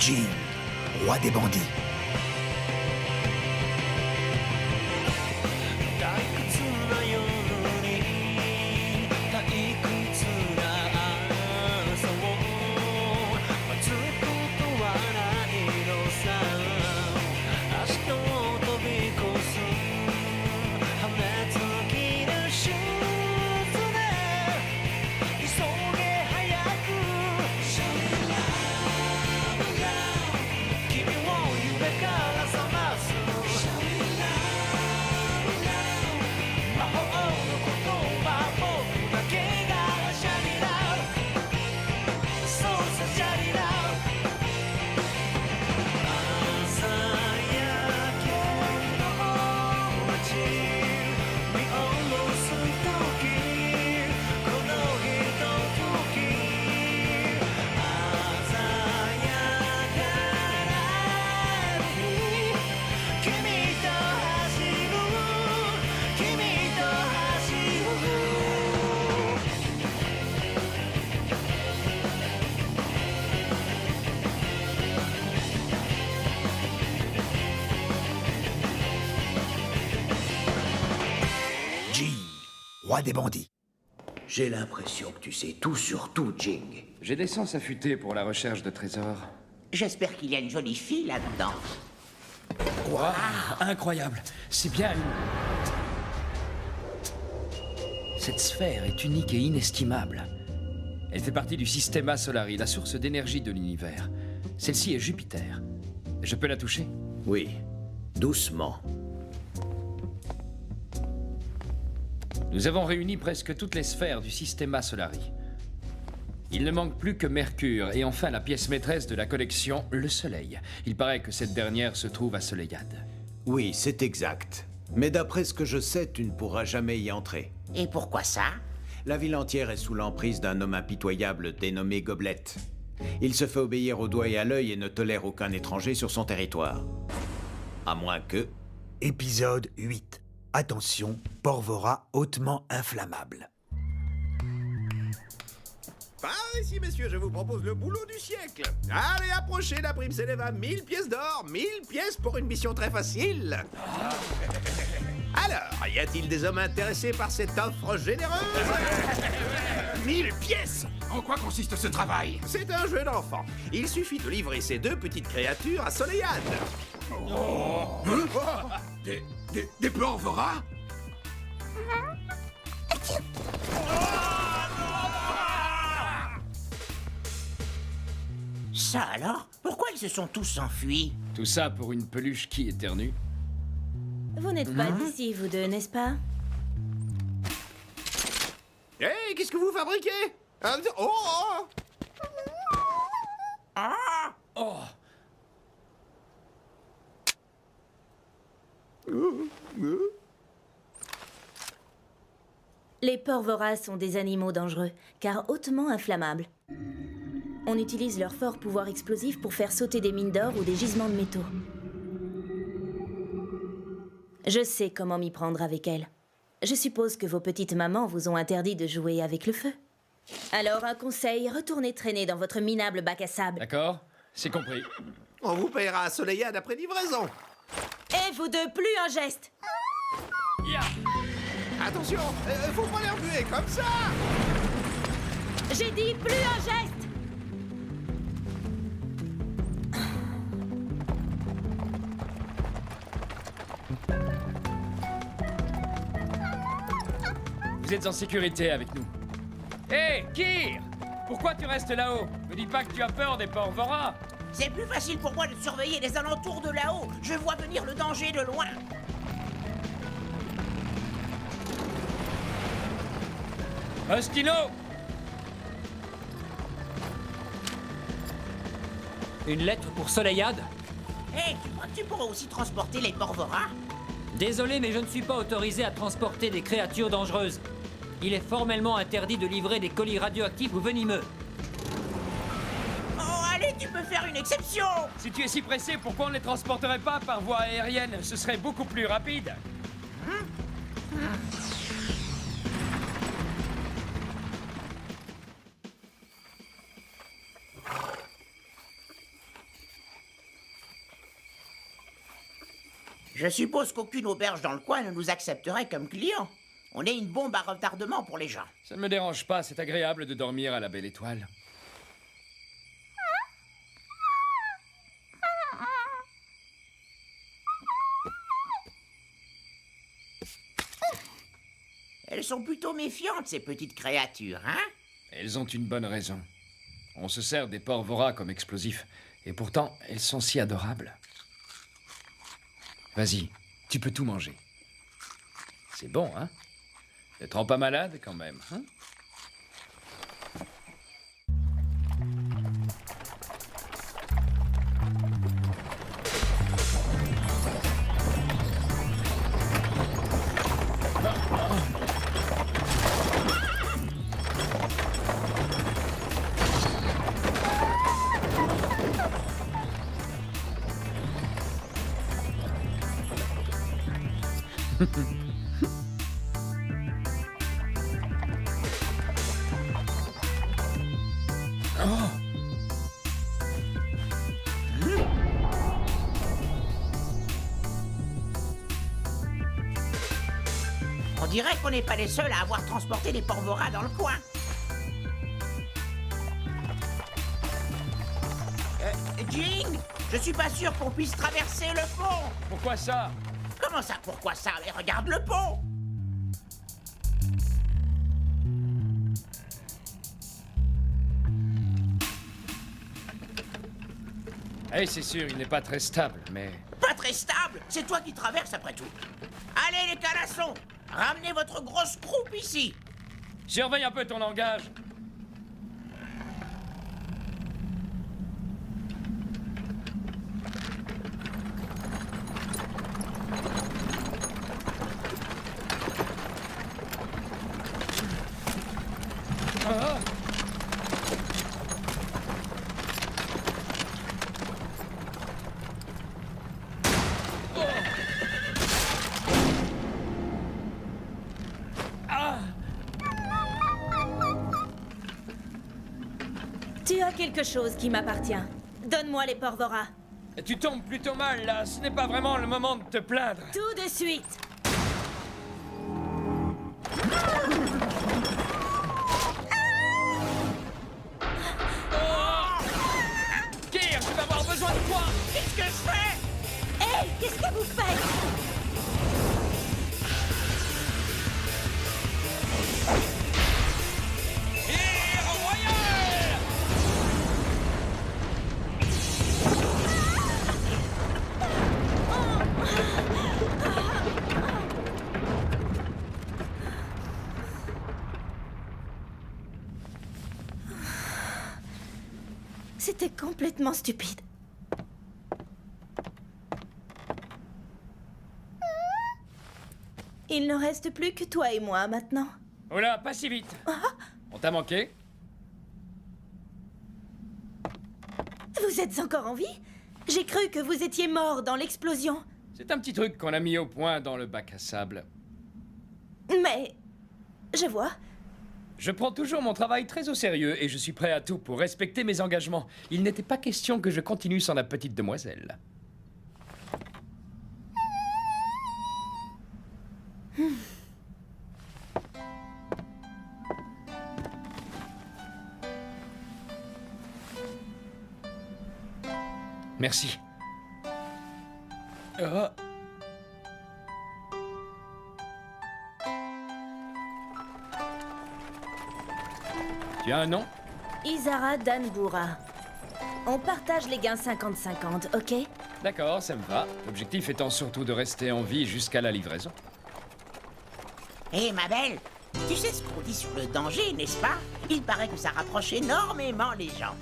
Jing, roi des bandits. Roi des bandits. J'ai l'impression que tu sais tout sur tout, Jing. J'ai des sens affûtés pour la recherche de trésors. J'espère qu'il y a une jolie fille là-dedans. Wow, incroyable. C'est bien une... Cette sphère est unique et inestimable. Elle fait partie du Systema Solari, la source d'énergie de l'univers. Celle-ci est Jupiter. Je peux la toucher? Oui, doucement. Nous avons réuni presque toutes les sphères du Systema Solari. Il ne manque plus que Mercure et enfin la pièce maîtresse de la collection, le Soleil. Il paraît que cette dernière se trouve à Soleillade. Oui, c'est exact. Mais d'après ce que je sais, tu ne pourras jamais y entrer. Et pourquoi ça? La ville entière est sous l'emprise d'un homme impitoyable dénommé Goblette. Il se fait obéir au doigt et à l'œil et ne tolère aucun étranger sur son territoire. À moins que... Épisode 8. Attention, Porvora hautement inflammable. Par ici, messieurs, je vous propose le boulot du siècle. Allez, approchez, la prime s'élève à 1000 pièces d'or. 1000 pièces pour une mission très facile. Alors, y a-t-il des hommes intéressés par cette offre généreuse? 1000 pièces! En quoi consiste ce travail? C'est un jeu d'enfant. Il suffit de livrer ces deux petites créatures à Soleillade. Des Porvora? Ça alors? Pourquoi ils se sont tous enfuis? Tout ça pour une peluche qui éternue? Vous n'êtes pas d'ici, vous deux, n'est-ce pas? Hé, qu'est-ce que vous fabriquez? Oh! Oh! Les Porvoras sont des animaux dangereux, car hautement inflammables. On utilise leur fort pouvoir explosif pour faire sauter des mines d'or ou des gisements de métaux. Je sais comment m'y prendre avec elles. Je suppose que vos petites mamans vous ont interdit de jouer avec le feu. Alors, un conseil, retournez traîner dans votre minable bac à sable. D'accord, c'est compris. On vous paiera à Soleillade après livraison. Et vous deux, plus un geste! Attention, faut pas les remuer comme ça. J'ai dit plus un geste! Vous êtes en sécurité avec nous. Hé, Kyr! Pourquoi tu restes là-haut? Me dis pas que tu as peur des Porvora! C'est plus facile pour moi de surveiller les alentours de là-haut. Je vois venir le danger de loin. Ostino! Une lettre pour Soleillade? Hé, tu crois que tu pourras aussi transporter les Porvora? Désolé, mais je ne suis pas autorisé à transporter des créatures dangereuses. Il est formellement interdit de livrer des colis radioactifs ou venimeux. Oh, allez, tu peux faire une exception! Si tu es si pressé, pourquoi on ne les transporterait pas par voie aérienne? Ce serait beaucoup plus rapide. Je suppose qu'aucune auberge dans le coin ne nous accepterait comme clients. On est une bombe à retardement pour les gens. Ça ne me dérange pas, c'est agréable de dormir à la belle étoile. Elles sont plutôt méfiantes, ces petites créatures, hein? Elles ont une bonne raison. On se sert des porvoras comme explosifs, et pourtant, elles sont si adorables. Vas-y, tu peux tout manger. C'est bon, hein? Ne te rends pas malade, quand même, hein? On dirait qu'on n'est pas les seuls à avoir transporté des porvoras dans le coin. Jing, je suis pas sûr qu'on puisse traverser le pont. Pourquoi ça? Comment ça, pourquoi ça? Mais regarde le pont. Eh, c'est sûr, il n'est pas très stable, mais... Pas très stable. C'est toi qui traverses après tout. Allez les calassons, ramenez votre grosse croupe ici. Surveille un peu ton langage. Ah. Tu as quelque chose qui m'appartient. Donne-moi les porvoras. Tu tombes plutôt mal, là. Ce n'est pas vraiment le moment de te plaindre. Tout de suite. Kyr, je vais avoir besoin de toi. Qu'est-ce que je fais? Hé, qu'est-ce que vous faites? Kyr royal! C'était complètement stupide. Il ne reste plus que toi et moi maintenant. Oh là, pas si vite. On t'a manqué? Vous êtes encore en vie? J'ai cru que vous étiez mort dans l'explosion. C'est un petit truc qu'on a mis au point dans le bac à sable. Mais... je vois. Je prends toujours mon travail très au sérieux et je suis prêt à tout pour respecter mes engagements. Il n'était pas question que je continue sans la petite demoiselle. Merci. Tu as un nom? Isara Danboura. On partage les gains 50-50, ok? D'accord, ça me va. L'objectif étant surtout de rester en vie jusqu'à la livraison. Hé, ma belle, tu sais ce qu'on dit sur le danger, n'est-ce pas? Il paraît que ça rapproche énormément les gens.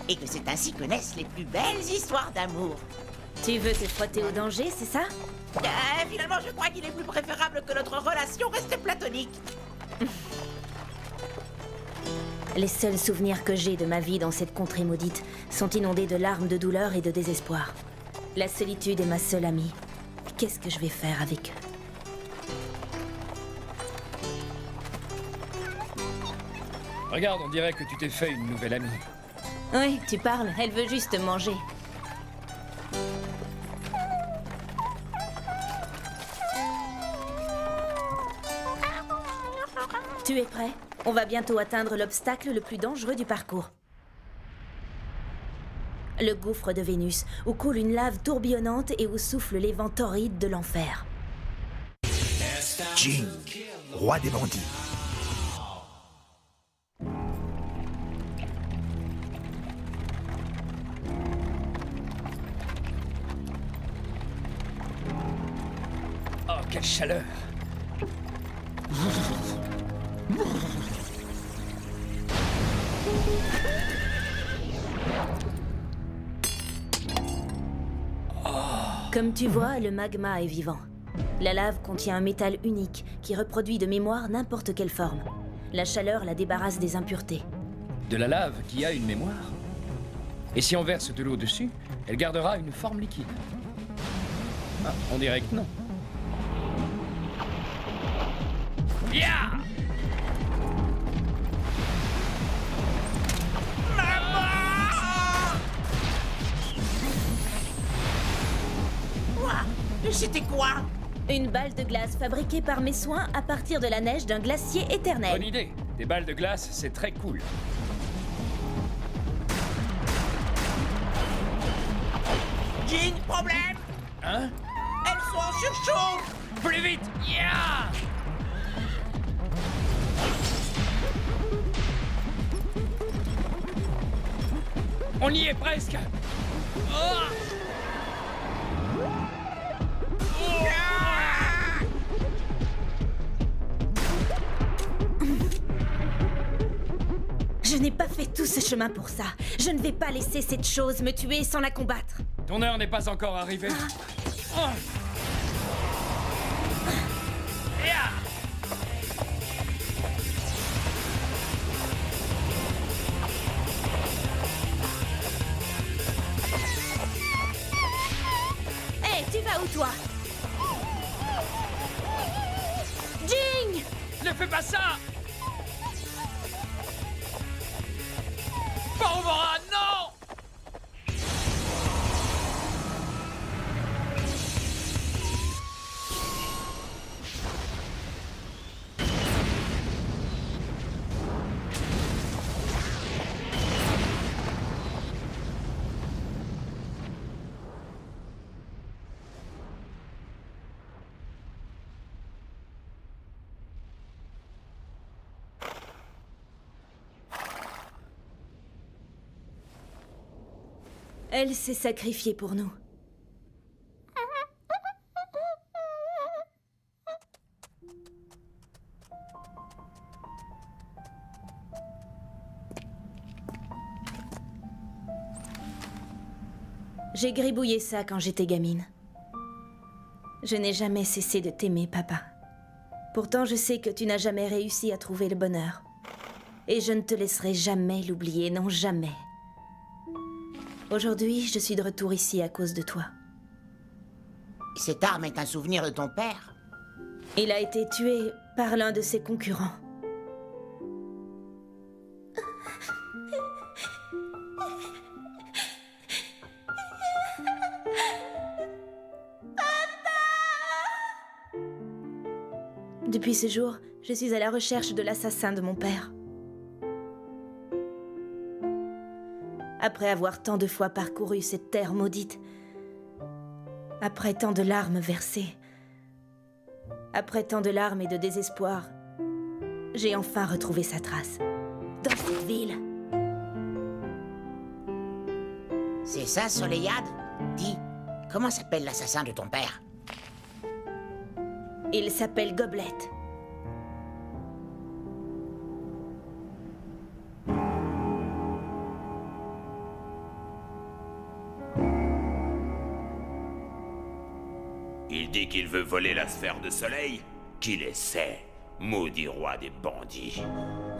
Et que c'est ainsi que naissent les plus belles histoires d'amour. Tu veux te frotter au danger, c'est ça? Finalement, je crois qu'il est plus préférable que notre relation reste platonique. Les seuls souvenirs que j'ai de ma vie dans cette contrée maudite sont inondés de larmes de douleur et de désespoir. La solitude est ma seule amie. Qu'est-ce que je vais faire avec eux? Regarde, on dirait que tu t'es fait une nouvelle amie. Oui, tu parles, elle veut juste manger. Tu es prêt? On va bientôt atteindre l'obstacle le plus dangereux du parcours. Le gouffre de Vénus, où coule une lave tourbillonnante et où soufflent les vents torrides de l'enfer. Jing, roi des bandits. Oh, quelle chaleur! Comme tu vois, le magma est vivant. La lave contient un métal unique qui reproduit de mémoire n'importe quelle forme. La chaleur la débarrasse des impuretés. De la lave qui a une mémoire? Et si on verse de l'eau dessus, elle gardera une forme liquide? Ah, on dirait que non. Yeah! C'était quoi? Une balle de glace fabriquée par mes soins à partir de la neige d'un glacier éternel. Bonne idée. Des balles de glace, c'est très cool. Jing, problème? Hein? Elles sont en surchauffe! Plus vite! Yeah! On y est presque! Oh! Je n'ai pas fait tout ce chemin pour ça. Je ne vais pas laisser cette chose me tuer sans la combattre. Ton heure n'est pas encore arrivée. Oh. Yeah! Hé, tu vas où, toi? Jing! Ne fais pas ça! Barbara, non! Elle s'est sacrifiée pour nous. J'ai gribouillé ça quand j'étais gamine. Je n'ai jamais cessé de t'aimer, papa. Pourtant, je sais que tu n'as jamais réussi à trouver le bonheur. Et je ne te laisserai jamais l'oublier, non jamais. Aujourd'hui, je suis de retour ici à cause de toi. Cette arme est un souvenir de ton père? Il a été tué par l'un de ses concurrents. Depuis ce jour, je suis à la recherche de l'assassin de mon père. Après avoir tant de fois parcouru cette terre maudite, après tant de larmes versées, après tant de larmes et de désespoir, j'ai enfin retrouvé sa trace. Dans cette ville. C'est ça, Soleillade? Dis, comment s'appelle l'assassin de ton père? Il s'appelle Gobelet. Il dit qu'il veut voler la sphère de soleil? Qu'il essaie, maudit roi des bandits.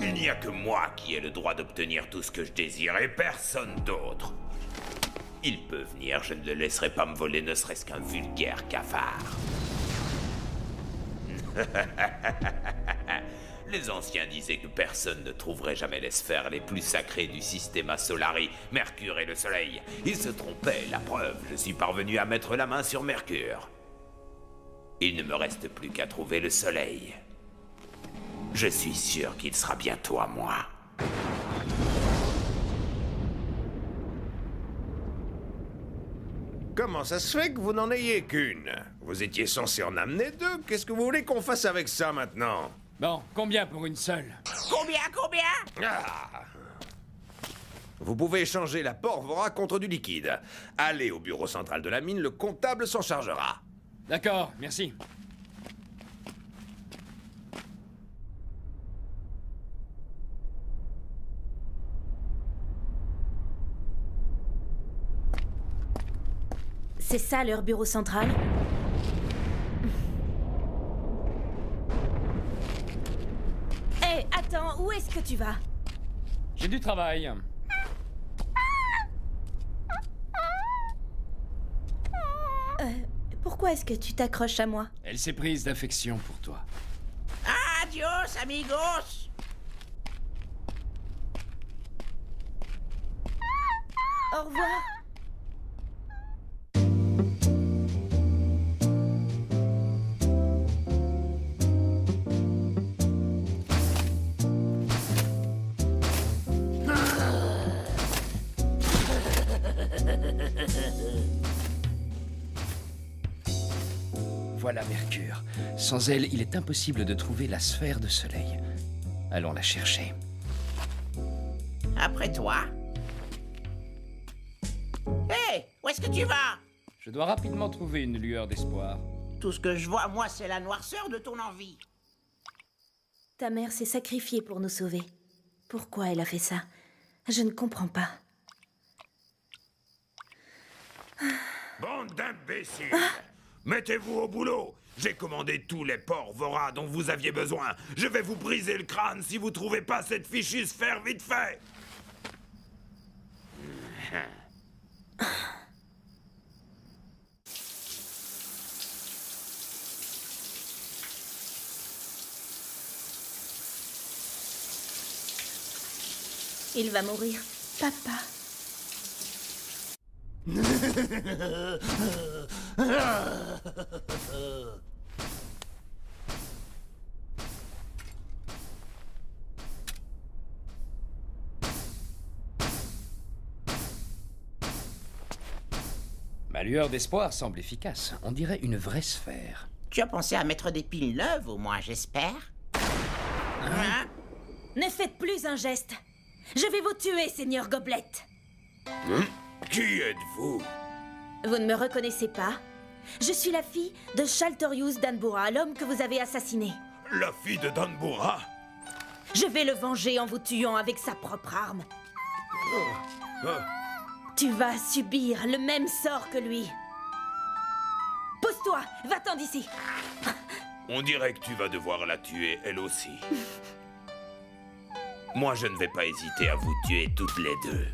Il n'y a que moi qui ai le droit d'obtenir tout ce que je désire et personne d'autre. Il peut venir, je ne le laisserai pas me voler ne serait-ce qu'un vulgaire cafard. Les anciens disaient que personne ne trouverait jamais les sphères les plus sacrées du Systema Solari, Mercure et le Soleil. Ils se trompaient, la preuve, je suis parvenu à mettre la main sur Mercure. Il ne me reste plus qu'à trouver le Soleil. Je suis sûr qu'il sera bientôt à moi. Comment ça se fait que vous n'en ayez qu'une? Vous étiez censé en amener deux. Qu'est-ce que vous voulez qu'on fasse avec ça maintenant? Bon, combien pour une seule? Combien? Ah. Vous pouvez échanger la Porvora contre du liquide. Allez au bureau central de la mine, le comptable s'en chargera. D'accord, merci. C'est ça leur bureau central? Hé, attends, où est-ce que tu vas? J'ai du travail. Pourquoi est-ce que tu t'accroches à moi? Elle s'est prise d'affection pour toi. Adios, amigos. Au revoir. Voilà Mercure. Sans elle, il est impossible de trouver la sphère de soleil. Allons la chercher. Après toi. Hé, où est-ce que tu vas? Je dois rapidement trouver une lueur d'espoir. Tout ce que je vois, moi, c'est la noirceur de ton envie. Ta mère s'est sacrifiée pour nous sauver. Pourquoi elle a fait ça? Je ne comprends pas. Bande d'imbéciles! Mettez-vous au boulot! J'ai commandé tous les Porvora dont vous aviez besoin. Je vais vous briser le crâne si vous trouvez pas cette fichue sphère vite fait! Il va mourir. Papa. Ma lueur d'espoir semble efficace. On dirait une vraie sphère. Tu as pensé à mettre des piles neuves, au moins, j'espère? Hein? Ne faites plus un geste. Je vais vous tuer, Seigneur Goblette. Qui êtes-vous? Vous ne me reconnaissez pas? Je suis la fille de Chaltorius d'Anbura, l'homme que vous avez assassiné. La fille de Danbura? Je vais le venger en vous tuant avec sa propre arme. Tu vas subir le même sort que lui. Pousse-toi, va-t'en d'ici. On dirait que tu vas devoir la tuer, elle aussi. Moi, je ne vais pas hésiter à vous tuer toutes les deux.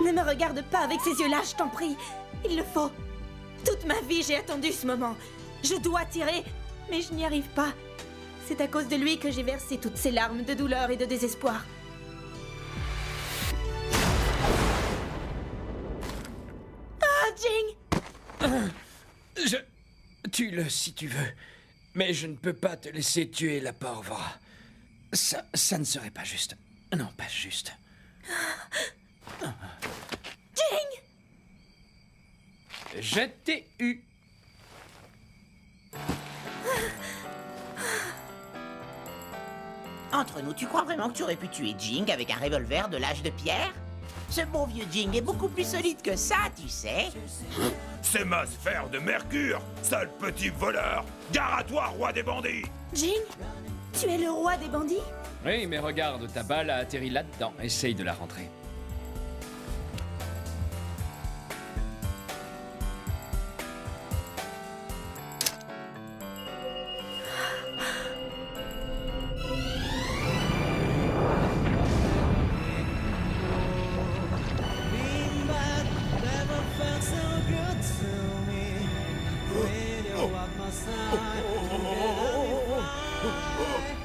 Ne me regarde pas avec ces yeux-là, je t'en prie. Il le faut. Toute ma vie, j'ai attendu ce moment. Je dois tirer, mais je n'y arrive pas. C'est à cause de lui que j'ai versé toutes ces larmes de douleur et de désespoir. Ah, Jing! Tue-le si tu veux. Mais je ne peux pas te laisser tuer la Porvora. Ça ne serait pas juste. Non, pas juste. Jing! Je t'ai eu. Entre nous, tu crois vraiment que tu aurais pu tuer Jing avec un revolver de l'âge de pierre? Ce bon vieux Jing est beaucoup plus solide que ça, tu sais. C'est ma sphère de mercure, sale petit voleur! Gare à toi, roi des bandits! Jing, tu es le roi des bandits? Oui, mais regarde, ta balle a atterri là-dedans. Essaye de la rentrer.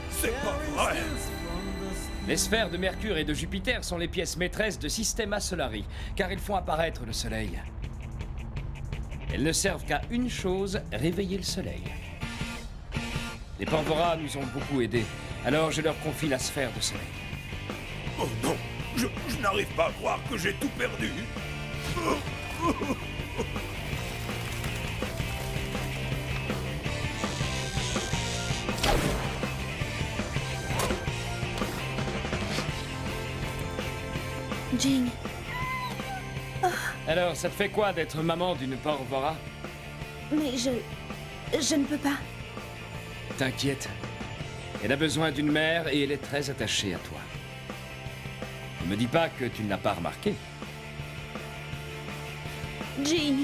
C'est pas vrai! Les sphères de Mercure et de Jupiter sont les pièces maîtresses de Systema Solari, car ils font apparaître le Soleil. Elles ne servent qu'à une chose, réveiller le soleil. Les Porvora nous ont beaucoup aidés, alors je leur confie la sphère de soleil. Oh non, je n'arrive pas à croire que j'ai tout perdu. Jing. Alors, ça te fait quoi d'être maman d'une Porvora? Mais je ne peux pas. T'inquiète. Elle a besoin d'une mère et elle est très attachée à toi. Ne me dis pas que tu ne l'as pas remarqué. Jing.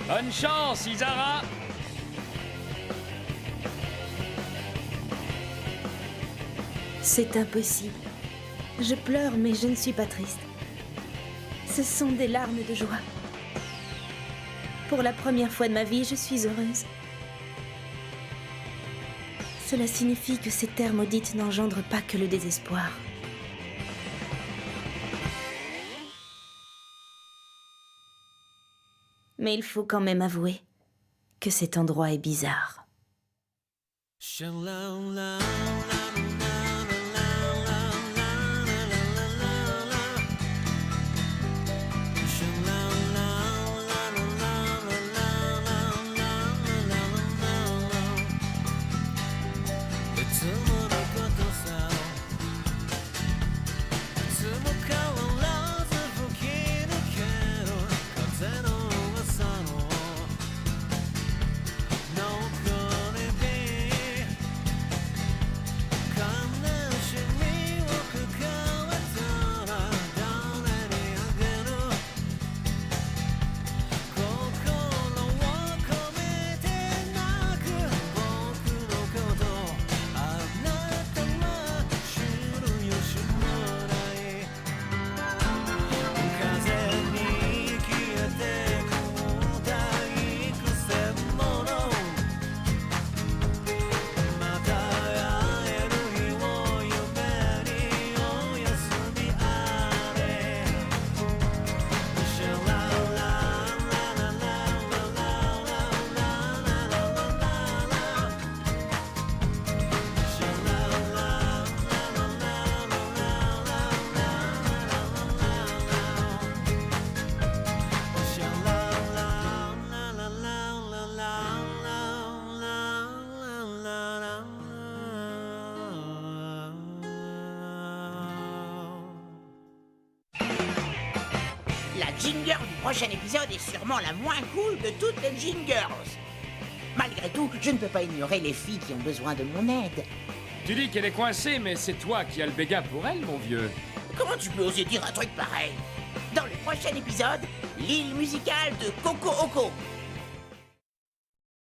Bonne chance, Isara! C'est impossible. Je pleure, mais je ne suis pas triste. Ce sont des larmes de joie. Pour la première fois de ma vie, je suis heureuse. Cela signifie que ces terres maudites n'engendrent pas que le désespoir. Mais il faut quand même avouer que cet endroit est bizarre. La Ginger du prochain épisode est sûrement la moins cool de toutes les Gingers. Malgré tout, je ne peux pas ignorer les filles qui ont besoin de mon aide. Tu dis qu'elle est coincée, mais c'est toi qui as le béguin pour elle, mon vieux. Comment tu peux oser dire un truc pareil? Dans le prochain épisode, l'île musicale de Coco Oko.